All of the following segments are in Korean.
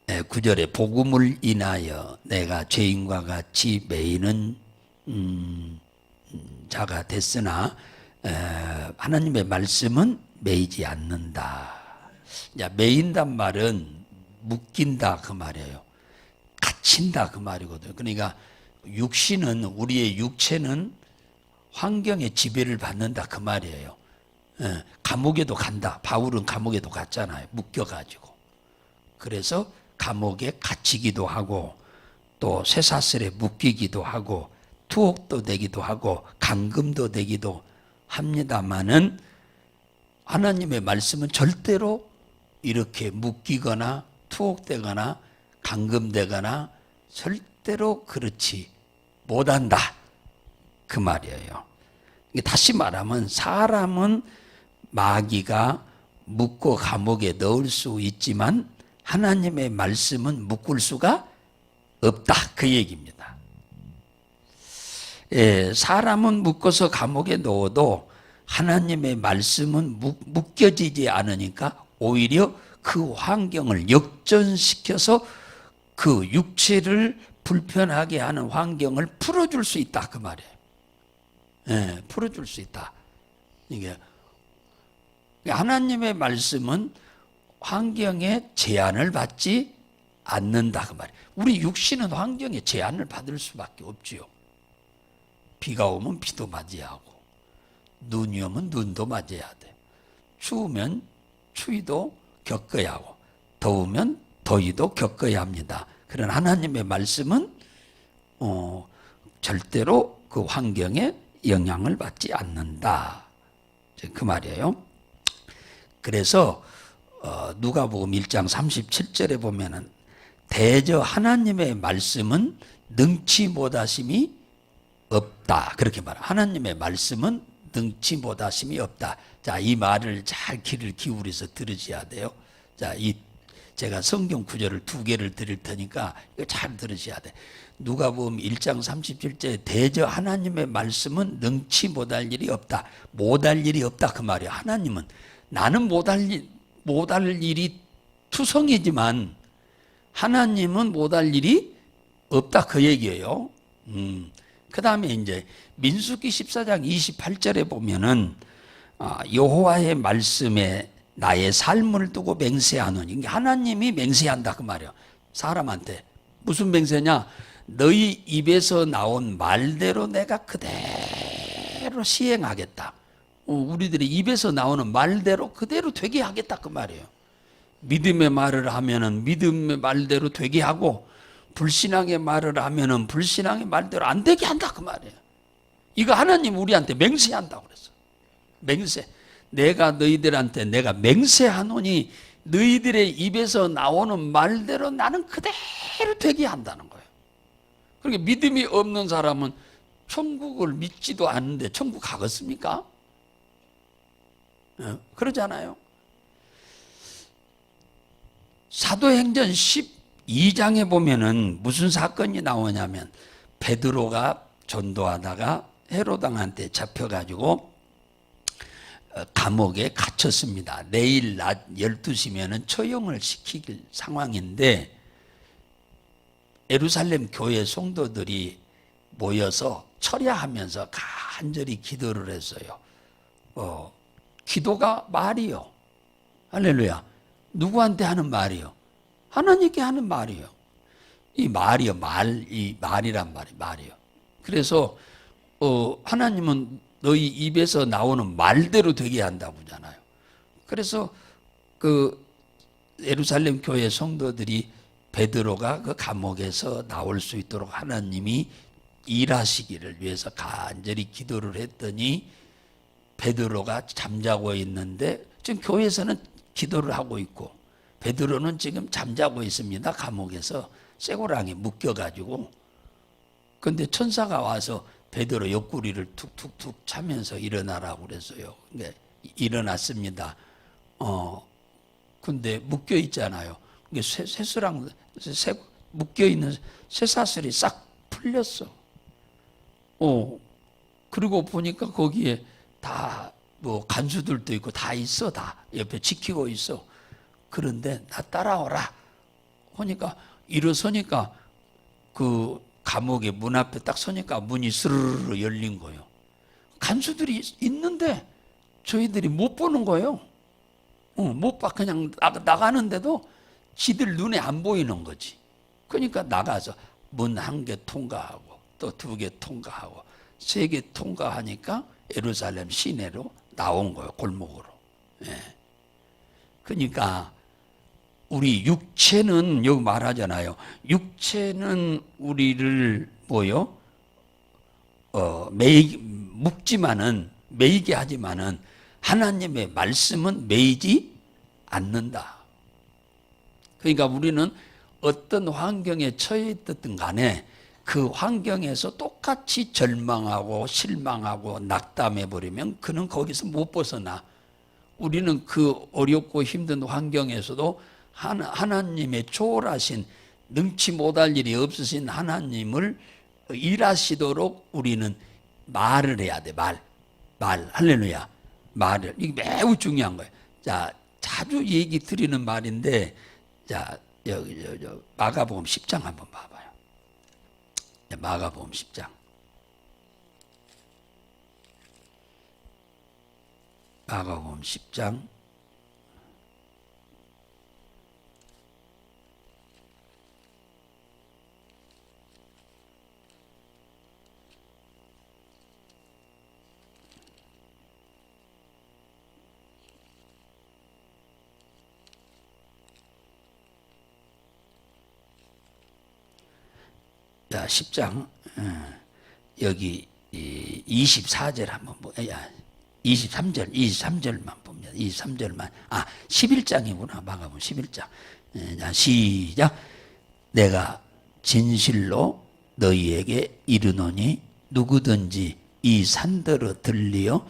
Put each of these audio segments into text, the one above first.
9절에 복음을 인하여 내가 죄인과 같이 매이는 자가 됐으나 하나님의 말씀은 매이지 않는다. 자, 매인단 말은 묶인다 그 말이에요. 갇힌다 그 말이거든요. 그러니까 육신은, 우리의 육체는 환경의 지배를 받는다 그 말이에요. 감옥에도 간다. 바울은 감옥에도 갔잖아요. 묶여가지고. 그래서 감옥에 갇히기도 하고 또 쇠사슬에 묶이기도 하고 투옥도 되기도 하고 감금도 되기도 합니다마는 하나님의 말씀은 절대로 이렇게 묶이거나 투옥되거나 감금되거나 절대로 그렇지 못한다 그 말이에요. 다시 말하면 사람은 마귀가 묶고 감옥에 넣을 수 있지만 하나님의 말씀은 묶을 수가 없다 그 얘기입니다. 사람은 묶어서 감옥에 넣어도 하나님의 말씀은 묶여지지 않으니까 오히려 그 환경을 역전시켜서 그 육체를 불편하게 하는 환경을 풀어줄 수 있다 그 말이에요. 풀어줄 수 있다. 이게 하나님의 말씀은 환경에 제한을 받지 않는다 그 말이에요. 우리 육신은 환경에 제한을 받을 수밖에 없지요. 비가 오면 비도 맞아야 하고 눈이 오면 눈도 맞아야 돼. 추우면 추위도 겪어야 하고 더우면 더위도 겪어야 합니다. 그러나 하나님의 말씀은 절대로 그 환경에 영향을 받지 않는다 그 말이에요. 그래서 누가복음 1장 37절에 보면은 대저 하나님의 말씀은 능치 못하심이 없다 그렇게 말해요. 하나님의 말씀은 능치 못하심이 없다. 자, 이 말을 잘 귀를 기울여서 들으셔야 돼요. 자, 제가 성경 구절을 2개를 드릴 테니까 이거 잘 들으셔야 돼. 누가복음 1장 37절에 대저 하나님의 말씀은 능치 못할 일이 없다. 못할 일이 없다 그 말이에요. 하나님은 나는 못할 일이 투성이지만 하나님은 못할 일이 없다 그 얘기예요. 그 다음에 이제 민수기 14장 28절에 보면은 여호와의 말씀에 나의 삶을 두고 맹세하노니, 하나님이 맹세한다 그 말이에요. 사람한테 무슨 맹세냐? 너희 입에서 나온 말대로 내가 그대로 시행하겠다. 우리들이 입에서 나오는 말대로 그대로 되게 하겠다 그 말이에요. 믿음의 말을 하면은 믿음의 말대로 되게 하고 불신앙의 말을 하면은 불신앙의 말대로 안 되게 한다 그 말이에요. 이거 하나님 우리한테 맹세한다고 그랬어. 맹세. 내가 너희들한테 내가 맹세하노니 너희들의 입에서 나오는 말대로 나는 그대로 되게 한다는 거예요. 그러니까 믿음이 없는 사람은 천국을 믿지도 않는데 천국 가겠습니까? 그러잖아요. 사도행전 12장에 보면은 무슨 사건이 나오냐면 베드로가 전도하다가 헤로당한테 잡혀가지고 감옥에 갇혔습니다. 내일 낮 12시면은 처형을 시킬 상황인데 예루살렘 교회 성도들이 모여서 철야하면서 간절히 기도를 했어요. 기도가 말이요. 할렐루야. 누구한테 하는 말이요? 하나님께 하는 말이요. 이 말이요. 이 말이란 말이요. 그래서 하나님은 너희 입에서 나오는 말대로 되게 한다고 하잖아요. 그래서 그 예루살렘 교회 성도들이 베드로가 그 감옥에서 나올 수 있도록 하나님이 일하시기를 위해서 간절히 기도를 했더니 베드로가 잠자고 있는데 지금 교회에서는 기도를 하고 있고 베드로는 지금 잠자고 있습니다. 감옥에서 쇠고랑에 묶여가지고. 그런데 천사가 와서 베드로 옆구리를 툭툭툭 차면서 일어나라고 그랬어요. 그러니까 일어났습니다. 근데 묶여 있잖아요. 쇠수랑 묶여 있는 쇠사슬이 싹 풀렸어. 그리고 보니까 거기에 다 뭐 간수들도 있고 다 있어. 다 옆에 지키고 있어. 그런데 나 따라오라. 그러니까 일어서니까 그 감옥의 문 앞에 딱 서니까 문이 스르르 열린 거예요. 간수들이 있는데 저희들이 못 보는 거예요. 못 봐. 그냥 나가는데도 지들 눈에 안 보이는 거지. 그러니까 나가서 문 한 개 통과하고 또 두 개 통과하고 세 개 통과하니까 예루살렘 시내로 나온 거예요. 골목으로. 예. 그러니까 우리 육체는 여기 말하잖아요. 육체는 우리를 뭐요? 묶지만은 매이게 하지만은 하나님의 말씀은 매이지 않는다. 그러니까 우리는 어떤 환경에 처해 있든 간에 그 환경에서 똑같이 절망하고 실망하고 낙담해 버리면 그는 거기서 못 벗어나. 우리는 그 어렵고 힘든 환경에서도 하나님의 초월하신 능치 못할 일이 없으신 하나님을 일하시도록 우리는 말을 해야 돼. 말. 할렐루야. 말을. 이게 매우 중요한 거예요. 자, 자주 얘기 드리는 말인데, 자, 여기 마가복음 10장 한번 봐봐요. 마가복음 10장. 마가복음 10장. 자, 10장, 여기 24절 한번 보야. 23절만 봅니다. 23절만. 11장이구나. 마가복음 11장. 자, 시작. 내가 진실로 너희에게 이르노니 누구든지 이 산더러 들리어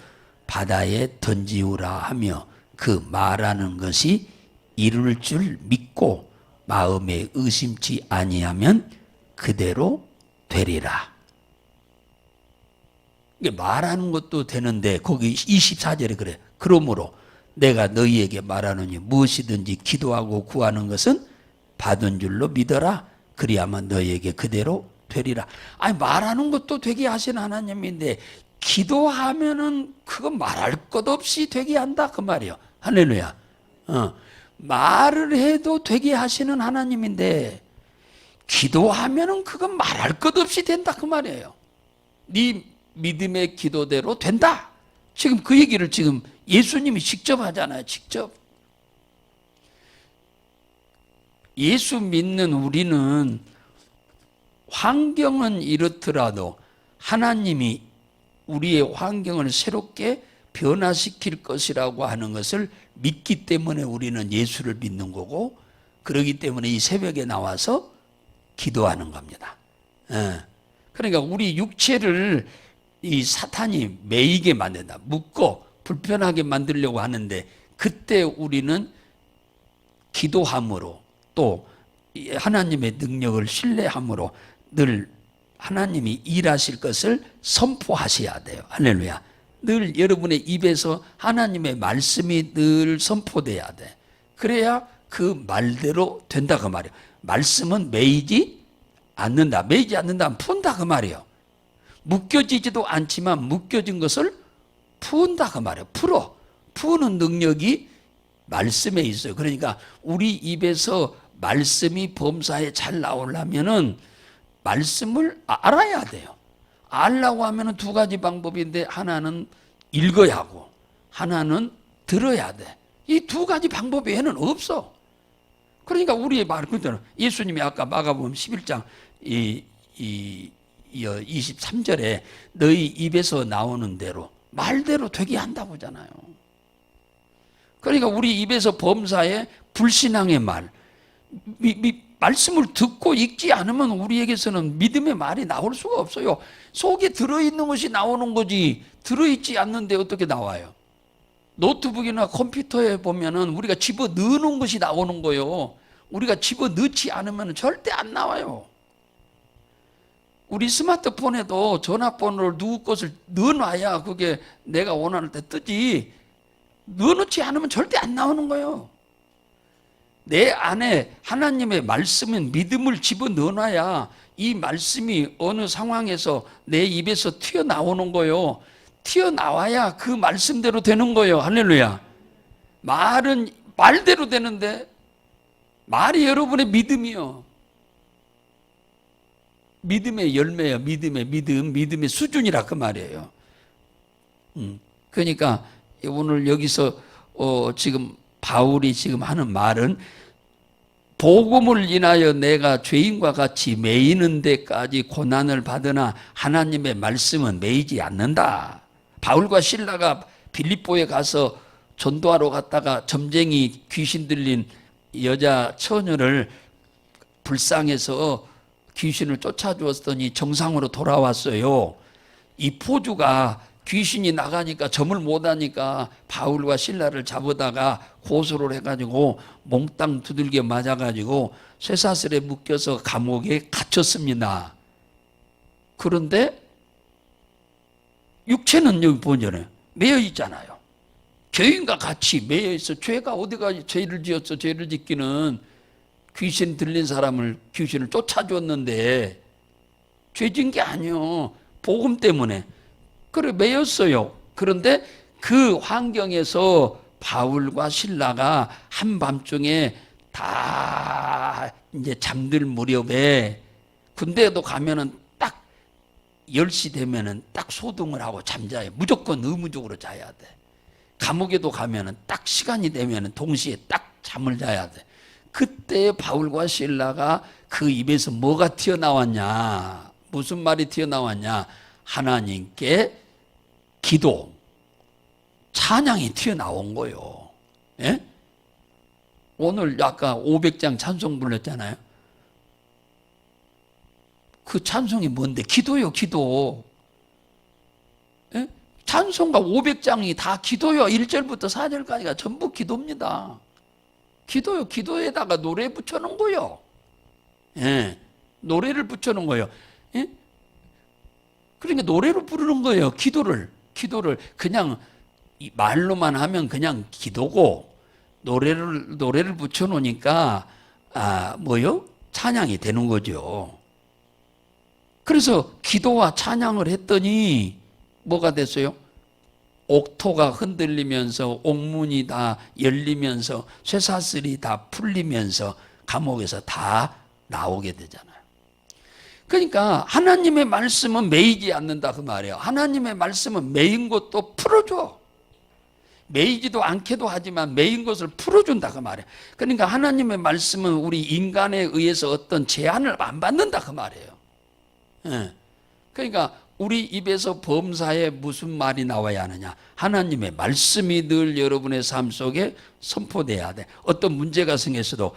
바다에 던지우라 하며 그 말하는 것이 이룰 줄 믿고 마음에 의심치 아니하면 그대로 되리라. 이게 말하는 것도 되는데 거기 24절에 그래. 그러므로 내가 너희에게 말하노니 무엇이든지 기도하고 구하는 것은 받은 줄로 믿어라. 그리하면 너희에게 그대로 되리라. 아니 말하는 것도 되게 하신 하나님인데 기도하면은 그거 말할 것 없이 되게 한다 그 말이에요. 할렐루야. 말을 해도 되게 하시는 하나님인데 기도하면은 그건 말할 것 없이 된다 그 말이에요. 네 믿음의 기도대로 된다. 지금 그 얘기를 지금 예수님이 직접 하잖아요. 직접. 예수 믿는 우리는 환경은 이렇더라도 하나님이 우리의 환경을 새롭게 변화시킬 것이라고 하는 것을 믿기 때문에 우리는 예수를 믿는 거고, 그러기 때문에 이 새벽에 나와서 기도하는 겁니다. 그러니까 우리 육체를 이 사탄이 매이게 만든다. 묶고 불편하게 만들려고 하는데 그때 우리는 기도함으로 또 하나님의 능력을 신뢰함으로 늘 하나님이 일하실 것을 선포하셔야 돼요. 할렐루야. 늘 여러분의 입에서 하나님의 말씀이 늘 선포돼야 돼. 그래야 그 말대로 된다 그 말이에요. 말씀은 매이지 않는다. 매이지 않는다면 푼다 그 말이에요. 묶여지지도 않지만 묶여진 것을 푼다 그 말이에요. 푸는 능력이 말씀에 있어요. 그러니까 우리 입에서 말씀이 범사에 잘 나오려면은 말씀을 알아야 돼요. 알라고 하면은 두 가지 방법인데 하나는 읽어야 하고 하나는 들어야 돼. 이 두 가지 방법 외에는 없어. 그러니까 우리의 말 그대로 예수님이 아까 마가복음 11장 23절에 너희 입에서 나오는 대로 말대로 되게 한다고 하잖아요. 그러니까 우리 입에서 범사에 불신앙의 말, 말씀을 듣고 읽지 않으면 우리에게서는 믿음의 말이 나올 수가 없어요. 속에 들어있는 것이 나오는 거지 들어있지 않는데 어떻게 나와요? 노트북이나 컴퓨터에 보면은 우리가 집어 넣는 것이 나오는 거예요. 우리가 집어 넣지 않으면 절대 안 나와요. 우리 스마트폰에도 전화번호를 누구 것을 넣어놔야 그게 내가 원하는 때 뜨지, 넣어놓지 않으면 절대 안 나오는 거예요. 내 안에 하나님의 말씀은 믿음을 집어넣어놔야 이 말씀이 어느 상황에서 내 입에서 튀어나오는 거요. 튀어나와야 그 말씀대로 되는 거예요. 할렐루야. 말은 말대로 되는데 말이 여러분의 믿음이요. 믿음의 열매예요. 믿음의 수준이라 그 말이에요. 그러니까 오늘 여기서 지금 바울이 지금 하는 말은 복음을 인하여 내가 죄인과 같이 매이는 데까지 고난을 받으나 하나님의 말씀은 매이지 않는다. 바울과 실라가 빌립보에 가서 전도하러 갔다가 점쟁이 귀신 들린 여자 처녀를 불쌍해서 귀신을 쫓아주었더니 정상으로 돌아왔어요. 이 포주가 귀신이 나가니까 점을 못하니까 바울과 실라를 잡아다가 고소를 해가지고 몽땅 두들겨 맞아가지고 쇠사슬에 묶여서 감옥에 갇혔습니다. 그런데 육체는 여기 보잖아요. 매여 있잖아요. 죄인과 같이 매여 있어. 죄가 어디가 죄를 지었어. 죄를 짓기는 귀신 들린 사람을 귀신을 쫓아줬는데 죄진 게 아니요. 복음 때문에. 그래 매였어요. 그런데 그 환경에서 바울과 실라가 한밤중에 다 이제 잠들 무렵에 군대에도 가면은 딱 10시 되면은 딱 소등을 하고 잠자요. 무조건 의무적으로 자야 돼. 감옥에도 가면은 딱 시간이 되면은 동시에 딱 잠을 자야 돼. 그때 바울과 실라가 그 입에서 뭐가 튀어나왔냐? 무슨 말이 튀어나왔냐? 하나님께 기도, 찬양이 튀어나온 거예요. 예? 오늘 아까 500장 찬송 불렀잖아요. 그 찬송이 뭔데? 기도요, 기도. 예? 찬송가 500장이 다 기도요. 1절부터 4절까지가 전부 기도입니다. 기도요, 기도에다가 노래 붙여놓은 거요. 예. 노래를 붙여놓은 거예요. 예? 그러니까 노래로 부르는 거예요. 기도를 그냥 말로만 하면 그냥 기도고 노래를 붙여놓으니까 뭐요? 찬양이 되는 거죠. 그래서 기도와 찬양을 했더니 뭐가 됐어요? 옥토가 흔들리면서 옥문이 다 열리면서 쇠사슬이 다 풀리면서 감옥에서 다 나오게 되잖아요. 그러니까 하나님의 말씀은 매이지 않는다 그 말이에요. 하나님의 말씀은 매인 것도 풀어줘. 매이지도 않게도 하지만 매인 것을 풀어준다 그 말이에요. 그러니까 하나님의 말씀은 우리 인간에 의해서 어떤 제한을 안 받는다 그 말이에요. 예. 그러니까 우리 입에서 범사에 무슨 말이 나와야 하느냐? 하나님의 말씀이 늘 여러분의 삶 속에 선포돼야 돼. 어떤 문제가 생겼어도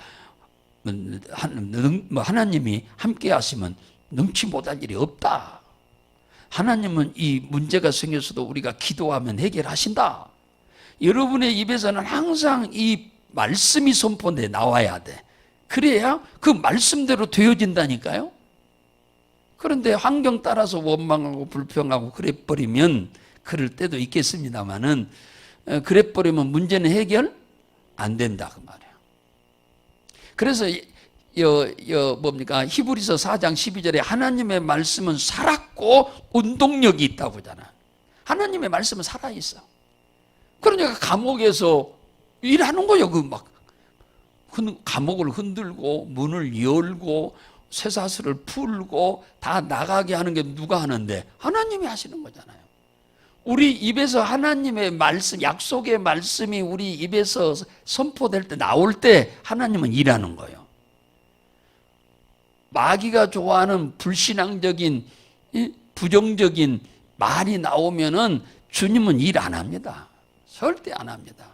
하나님이 함께 하시면 능치 못할 일이 없다. 하나님은 이 문제가 생겼어도 우리가 기도하면 해결하신다. 여러분의 입에서는 항상 이 말씀이 선포돼 나와야 돼. 그래야 그 말씀대로 되어진다니까요. 그런데 환경 따라서 원망하고 불평하고 그래버리면 그럴 때도 있겠습니다만은 그래버리면 문제는 해결 안 된다 그 말이에요. 그래서 뭡니까? 히브리서 4장 12절에 하나님의 말씀은 살았고 운동력이 있다고 하잖아. 하나님의 말씀은 살아있어. 그러니까 감옥에서 일하는 거예요. 감옥을 흔들고 문을 열고 쇠사슬을 풀고 다 나가게 하는 게 누가 하는데? 하나님이 하시는 거잖아요. 우리 입에서 하나님의 말씀, 약속의 말씀이 우리 입에서 선포될 때, 나올 때 하나님은 일하는 거예요. 마귀가 좋아하는 불신앙적인 부정적인 말이 나오면은 주님은 일 안 합니다. 절대 안 합니다.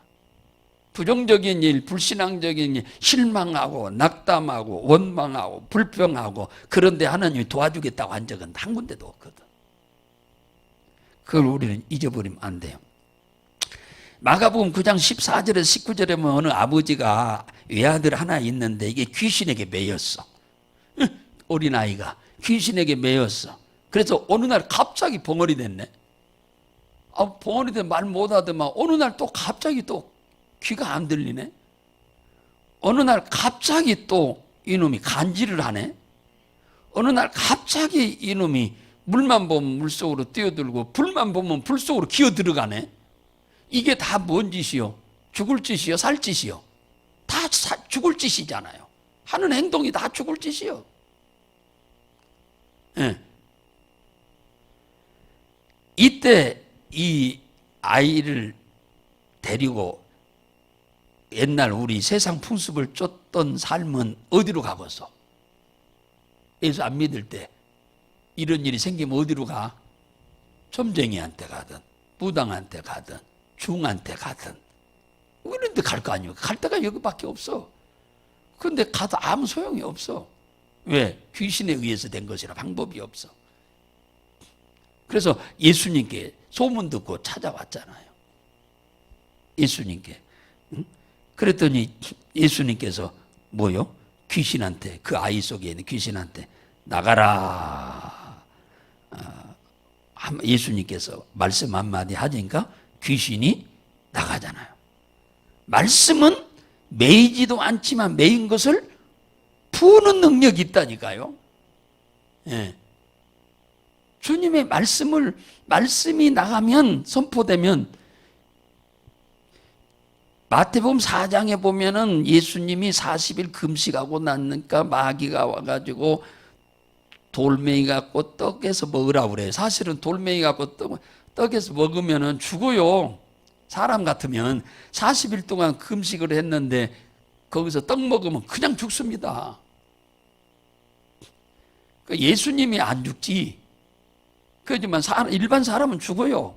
부정적인 일, 불신앙적인 일, 실망하고 낙담하고 원망하고 불평하고 그런데 하나님이 도와주겠다고 한 적은 한 군데도 없거든. 그걸 우리는 잊어버리면 안 돼요. 마가복음 9장 14절에서 19절에 보면 어느 아버지가 외아들 하나 있는데 이게 귀신에게 매였어. 어린아이가 귀신에게 매였어. 그래서 어느 날 갑자기 벙어리 됐네. 벙어리 된 말 못하더만 어느 날 또 갑자기 또 귀가 안 들리네. 어느 날 갑자기 또 이놈이 간질을 하네. 어느 날 갑자기 이놈이 물만 보면 물속으로 뛰어들고 불만 보면 불 속으로 기어 들어가네. 이게 다 뭔 짓이요? 죽을 짓이요? 살 짓이요? 다 죽을 짓이잖아요. 하는 행동이 다 죽을 짓이요. 예. 이때 이 아이를 데리고 옛날 우리 세상 풍습을 쫓던 삶은 어디로 가겠어? 예수 안 믿을 때 이런 일이 생기면 어디로 가? 점쟁이한테 가든 무당한테 가든 중한테 가든 이런 데 갈 거 아니에요. 갈 데가 여기밖에 없어. 그런데 가도 아무 소용이 없어. 왜? 귀신에 의해서 된 것이라 방법이 없어. 그래서 예수님께 소문 듣고 찾아왔잖아요. 예수님께. 응? 그랬더니 예수님께서 뭐요? 귀신한테, 그 아이 속에 있는 귀신한테 나가라. 예수님께서 말씀 한마디 하니까 귀신이 나가잖아요. 말씀은 매이지도 않지만 매인 것을 푸는 능력이 있다니까요. 예. 주님의 말씀이 나가면, 선포되면, 마태복음 4장에 보면은 예수님이 40일 금식하고 났으니까 마귀가 와가지고 돌멩이 갖고 떡에서 먹으라고 그래요. 사실은 돌멩이 갖고 떡에서 먹으면은 죽어요. 사람 같으면 40일 동안 금식을 했는데 거기서 떡 먹으면 그냥 죽습니다. 예수님이 안 죽지. 그렇지만 일반 사람은 죽어요.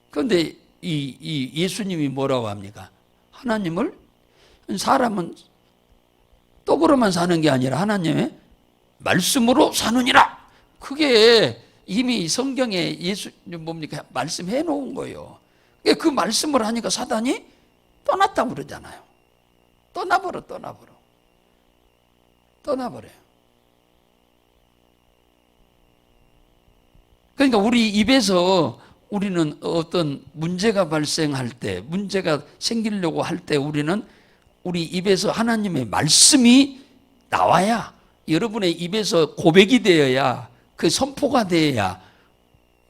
그런데 이 예수님이 뭐라고 합니까? 하나님을, 사람은 떡으로만 사는 게 아니라 하나님의 말씀으로 사느니라. 그게 이미 성경에 뭡니까? 말씀해 놓은 거예요. 그 말씀을 하니까 사단이 떠났다고 그러잖아요. 떠나버려요. 그러니까 우리 입에서 우리는 어떤 문제가 발생할 때, 문제가 생기려고 할 때 우리는 우리 입에서 하나님의 말씀이 나와야, 여러분의 입에서 고백이 되어야, 그 선포가 되어야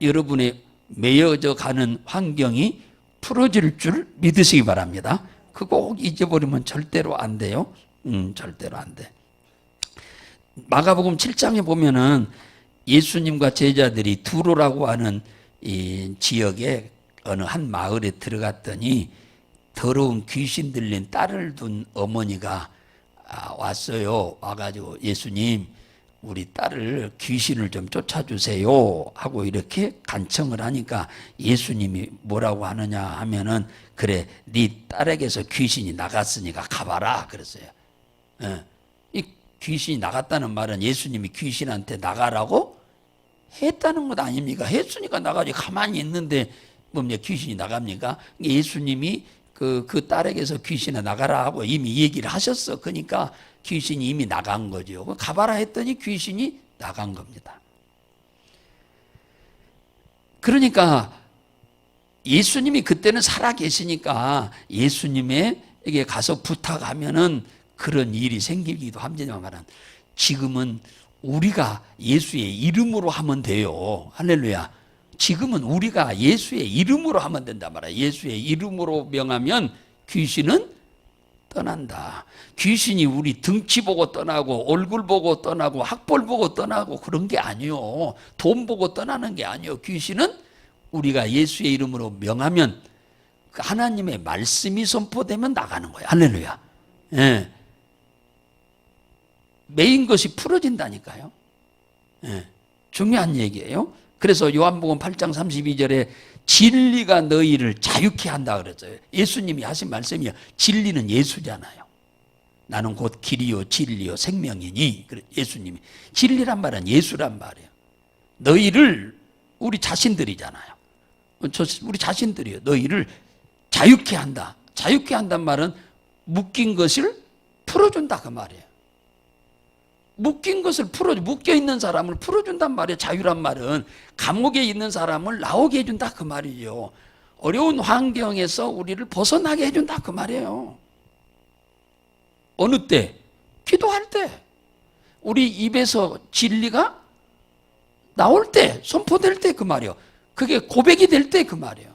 여러분의 매여져 가는 환경이 풀어질 줄 믿으시기 바랍니다. 그거 꼭 잊어버리면 절대로 안 돼요. 절대로 안 돼. 마가복음 7장에 보면은 예수님과 제자들이 두로라고 하는 이 지역에 어느 한 마을에 들어갔더니 더러운 귀신 들린 딸을 둔 어머니가 왔어요. 와가지고 예수님, 우리 딸을 귀신을 좀 쫓아주세요 하고 이렇게 간청을 하니까 예수님이 뭐라고 하느냐 하면은, 그래, 네 딸에게서 귀신이 나갔으니까 가봐라 그랬어요. 이 귀신이 나갔다는 말은 예수님이 귀신한테 나가라고 했다는 것 아닙니까? 했으니까 나가지. 가만히 있는데 뭡니까? 귀신이 나갑니까? 예수님이 그 딸에게서 귀신이 나가라 하고 이미 얘기를 하셨어. 그러니까 귀신이 이미 나간 거죠. 가봐라 했더니 귀신이 나간 겁니다. 그러니까 예수님이 그때는 살아 계시니까 예수님에게 가서 부탁하면은 그런 일이 생기기도 합니다만, 지금은 우리가 예수의 이름으로 하면 돼요. 할렐루야. 지금은 우리가 예수의 이름으로 하면 된단 말이야. 예수의 이름으로 명하면 귀신은 떠난다. 귀신이 우리 등치 보고 떠나고 얼굴 보고 떠나고 학벌 보고 떠나고 그런 게 아니요. 돈 보고 떠나는 게 아니요. 귀신은 우리가 예수의 이름으로 명하면 하나님의 말씀이 선포되면 나가는 거야. 할렐루야. 예. 매인 것이 풀어진다니까요. 예. 중요한 얘기예요. 그래서 요한복음 8장 32절에 진리가 너희를 자유케 한다 그랬어요. 예수님이 하신 말씀이요. 진리는 예수잖아요. 나는 곧 길이요 진리요 생명이니. 예수님이 진리란 말은 예수란 말이에요. 너희를, 우리 자신들이잖아요. 우리 자신들이요. 너희를 자유케 한다. 자유케 한단 말은 묶인 것을 풀어준다 그 말이에요. 묶인 것을 묶여있는 사람을 풀어준단 말이에요. 자유란 말은 감옥에 있는 사람을 나오게 해준다 그 말이죠. 어려운 환경에서 우리를 벗어나게 해준다 그 말이에요. 어느 때? 기도할 때. 우리 입에서 진리가 나올 때, 선포될 때 그 말이요. 그게 고백이 될 때 그 말이요.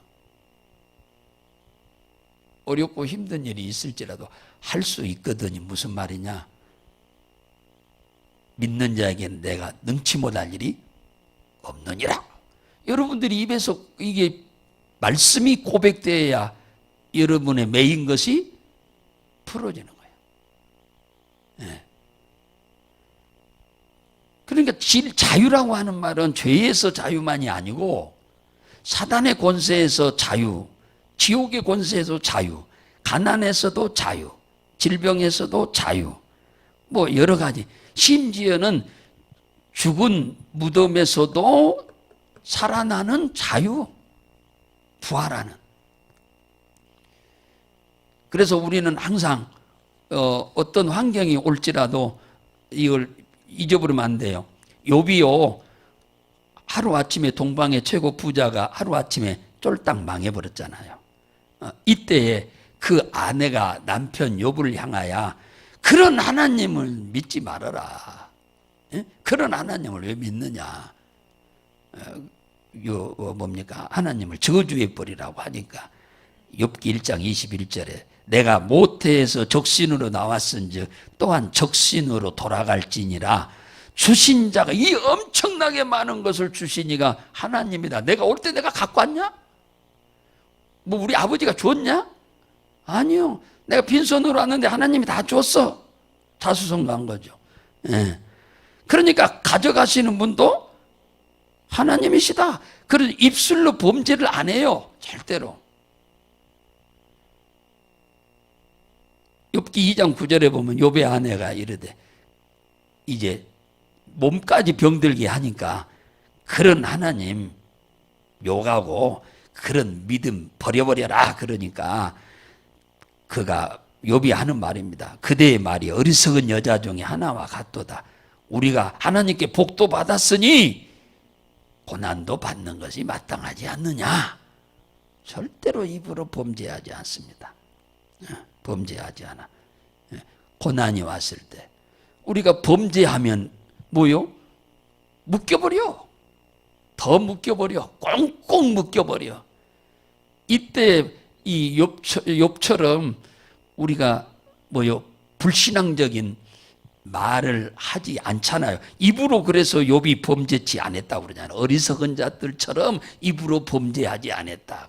어렵고 힘든 일이 있을지라도 할 수 있거든요. 무슨 말이냐? 믿는 자에게는 내가 능치 못할 일이 없느니라. 여러분들이 입에서 이게 말씀이 고백되어야 여러분의 매인 것이 풀어지는 거예요. 네. 그러니까 자유라고 하는 말은 죄에서 자유만이 아니고 사단의 권세에서 자유, 지옥의 권세에서 자유, 가난에서도 자유, 질병에서도 자유, 뭐 여러 가지. 심지어는 죽은 무덤에서도 살아나는 자유, 부활하는. 그래서 우리는 항상 어떤 환경이 올지라도 이걸 잊어버리면 안 돼요. 욥이요, 하루아침에 동방의 최고 부자가 하루아침에 쫄딱 망해버렸잖아요. 이때에 그 아내가 남편 욥을 향하여 그런 하나님을 믿지 말아라. 예? 그런 하나님을 왜 믿느냐. 뭡니까? 하나님을 저주해 버리라고 하니까 욥기 1장 21절에 내가 모태에서 적신으로 나왔은즉 또한 적신으로 돌아갈지니라. 주신 자가 이 엄청나게 많은 것을 주시니가 하나님이다. 내가 올 때 내가 갖고 왔냐? 뭐 우리 아버지가 줬냐? 아니요. 내가 빈손으로 왔는데 하나님이 다 줬어. 자수성가한 거죠. 예. 그러니까 가져가시는 분도 하나님이시다. 그래서 입술로 범죄를 안 해요. 절대로. 욥기 2장 9절에 보면 욥의 아내가 이르되 이제 몸까지 병들게 하니까 그런 하나님 욕하고 그런 믿음 버려버려라. 그러니까 그가 욥이 하는 말입니다. 그대의 말이 어리석은 여자 중에 하나와 같도다. 우리가 하나님께 복도 받았으니 고난도 받는 것이 마땅하지 않느냐. 절대로 입으로 범죄하지 않습니다. 범죄하지 않아. 고난이 왔을 때 우리가 범죄하면 뭐요? 묶여버려. 더 묶여버려. 꽁꽁 묶여버려. 이때 이 욥처럼 우리가 뭐요? 불신앙적인 말을 하지 않잖아요. 입으로 그래서 욥이 범죄치 않았다고 그러잖아요. 어리석은 자들처럼 입으로 범죄하지 않았다.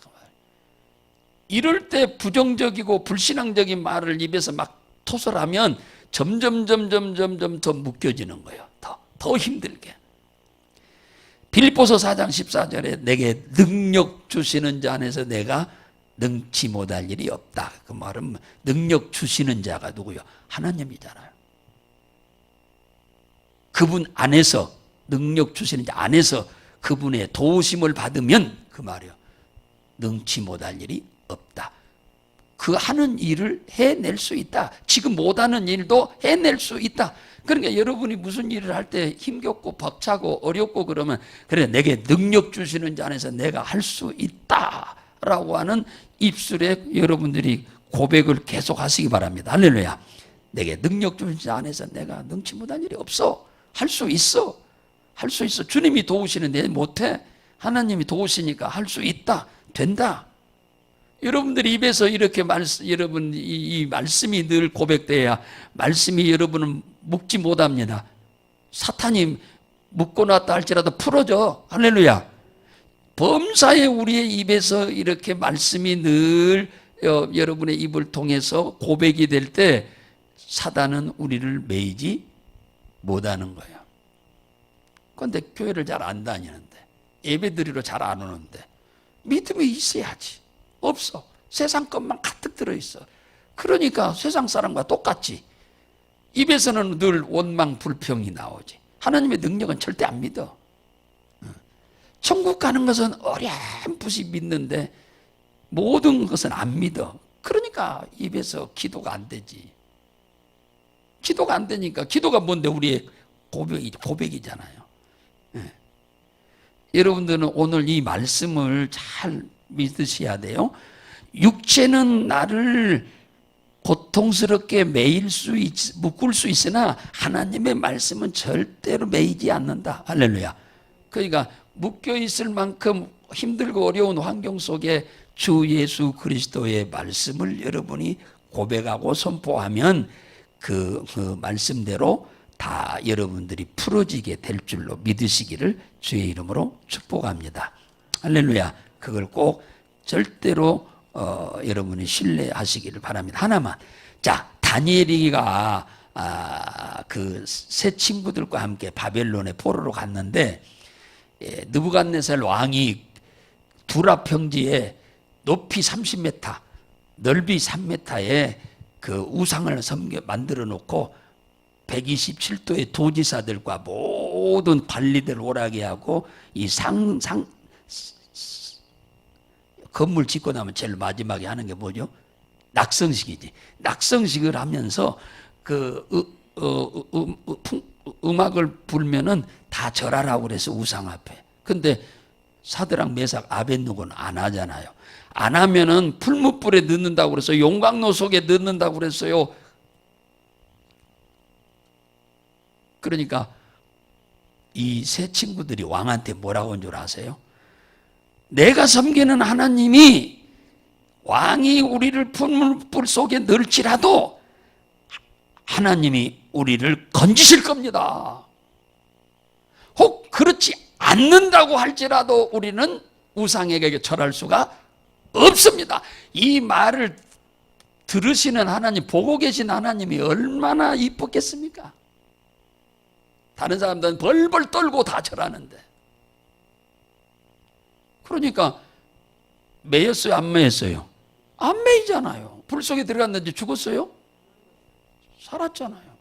이럴 때 부정적이고 불신앙적인 말을 입에서 막 토설하면 점점 더 묶여지는 거예요. 더 힘들게. 빌립보서 4장 14절에 내게 능력 주시는 자 안에서 내가 능치 못할 일이 없다. 그 말은 능력 주시는 자가 누구요? 하나님이잖아요. 그분 안에서 능력 주시는 자 안에서 그분의 도우심을 받으면 그 말이요. 능치 못할 일이 없다. 그 하는 일을 해낼 수 있다. 지금 못하는 일도 해낼 수 있다. 그러니까 여러분이 무슨 일을 할 때 힘겹고 벅차고 어렵고 그러면 그래 내게 능력 주시는 자 안에서 내가 할 수 있다라고 하는 입술에 여러분들이 고백을 계속 하시기 바랍니다. 할렐루야. 내게 능력 주시는 자 안에서 내가 능치 못한 일이 없어. 할 수 있어. 할 수 있어. 주님이 도우시는데 못해. 하나님이 도우시니까 할 수 있다. 된다. 여러분들이 입에서 이렇게 여러분 이 말씀이 늘 고백돼야 말씀이 여러분은 묶지 못합니다. 사탄이 묶어놨다 할지라도 풀어져. 할렐루야. 범사에 우리의 입에서 이렇게 말씀이 늘 여러분의 입을 통해서 고백이 될 때 사단은 우리를 매이지 못하는 거예요. 그런데 교회를 잘 안 다니는데 예배드리러 잘 안 오는데 믿음이 있어야지. 없어. 세상 것만 가득 들어있어. 그러니까 세상 사람과 똑같지. 입에서는 늘 원망 불평이 나오지. 하나님의 능력은 절대 안 믿어. 천국 가는 것은 어렴풋이 믿는데 모든 것은 안 믿어. 그러니까 입에서 기도가 안 되지. 기도가 안 되니까 기도가 뭔데 우리의 고백이잖아요. 여러분들은 오늘 이 말씀을 잘 믿으셔야 돼요. 육체는 나를 고통스럽게 묶을 수 있으나 하나님의 말씀은 절대로 매이지 않는다. 할렐루야. 그러니까 묶여 있을 만큼 힘들고 어려운 환경 속에 주 예수 그리스도의 말씀을 여러분이 고백하고 선포하면 그 말씀대로 다 여러분들이 풀어지게 될 줄로 믿으시기를 주의 이름으로 축복합니다. 할렐루야. 그걸 꼭 절대로 여러분이 신뢰하시기를 바랍니다. 하나만. 자, 다니엘이가 그 세 친구들과 함께 바벨론의 포로로 갔는데 느부갓네살 왕이 두라 평지에 높이 30m, 넓이 3m의 그 우상을 만들어 놓고 127도의 도지사들과 모든 관리들 오라게 하고 이 건물 짓고 나면 제일 마지막에 하는 게 뭐죠? 낙성식이지. 낙성식을 하면서 그 음악을 불면은 다 절하라고 그래서 우상 앞에. 근데 사드락 메삭 아벳느고는 안 하잖아요. 안 하면은 풀무불에 넣는다고 그래서 용광로 속에 넣는다고 그랬어요. 그러니까 이 세 친구들이 왕한테 뭐라고 한 줄 아세요? 내가 섬기는 하나님이 왕이 우리를 풀무불 속에 넣을지라도 하나님이 우리를 건지실 겁니다. 혹 그렇지 않는다고 할지라도 우리는 우상에게 절할 수가 없습니다. 이 말을 들으시는 하나님, 보고 계신 하나님이 얼마나 이뻤겠습니까? 다른 사람들은 벌벌 떨고 다 절하는데. 그러니까 매였어요, 안 매였어요? 안 매이잖아요. 불 속에 들어갔는데 죽었어요? 살았잖아요.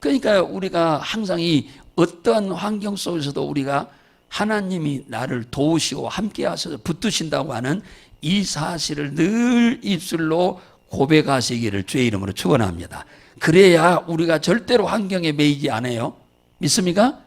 그러니까 우리가 항상 이 어떤 환경 속에서도 우리가 하나님이 나를 도우시고 함께 하셔서 붙드신다고 하는 이 사실을 늘 입술로 고백하시기를 주의 이름으로 축원합니다. 그래야 우리가 절대로 환경에 매이지 않아요. 믿습니까?